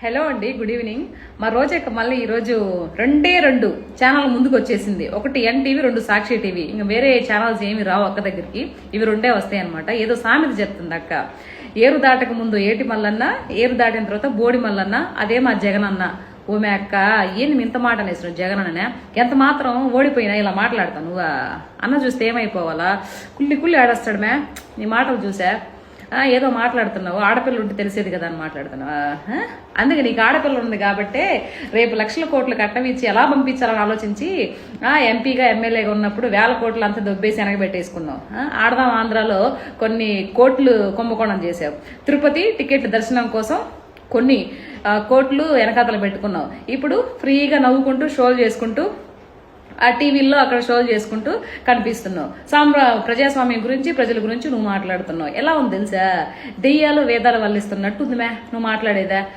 Hello అండి, good evening. మా రోజక్క మళ్ళీ ఈరోజు రెండు ఛానల్ ముందుకు వచ్చేసింది. ఒకటి ఎన్టీవీ, రెండు సాక్షి టీవీ. ఇంకా వేరే ఛానల్స్ ఏమి రావు అక్క దగ్గరికి, ఇవి రెండే వస్తాయి అనమాట. ఏదో సామెత చెప్తుంది అక్క. ఏరు దాటక ముందు ఏటి మల్లన్న, ఏరు దాటిన తర్వాత బోడి మల్లన్న, అదే మా జగన్ అన్న. ఓమే అక్క, ఏంది ఇంత మాట అనేసిన జగన్ అన్న? ఎంత మాత్రం ఓడిపోయినా ఇలా మాట్లాడతాను నువ్వు అన్న చూస్తే ఏమైపోవాలా? కుళ్ళి ఆడేస్తాడు మే నీ మాటలు చూసా. ఏదో మాట్లాడుతున్నావు, ఆడపిల్ల ఉంటే తెలిసేది కదా అని మాట్లాడుతున్నావా? అందుకే నీకు ఆడపిల్ల ఉంది కాబట్టి రేపు లక్షల కోట్లు కట్టమిచ్చి ఎలా పంపించాలని ఆలోచించి ఎంపీగా ఎమ్మెల్యేగా ఉన్నప్పుడు వేల కోట్లు అంతా దొబ్బేసి వెనకబెట్టేసుకున్నావు. ఆడదాం ఆంధ్రాలో కొన్ని కోట్లు కుంభకోణం చేసావు. తిరుపతి టికెట్ దర్శనం కోసం కొన్ని కోట్లు వెనకాతలు పెట్టుకున్నావు. ఇప్పుడు ఫ్రీగా నవ్వుకుంటూ షోలు చేసుకుంటూ ఆ టీవీల్లో అక్కడ షోలు చేసుకుంటూ కనిపిస్తున్నావు. ప్రజాస్వామ్యం గురించి, ప్రజల గురించి నువ్వు మాట్లాడుతున్నావు. ఎలా ఉంది తెలుసా? దెయ్యాలు వేదాలు వల్లిస్తున్నట్టు ఉంది మే నువ్వు మాట్లాడేదా.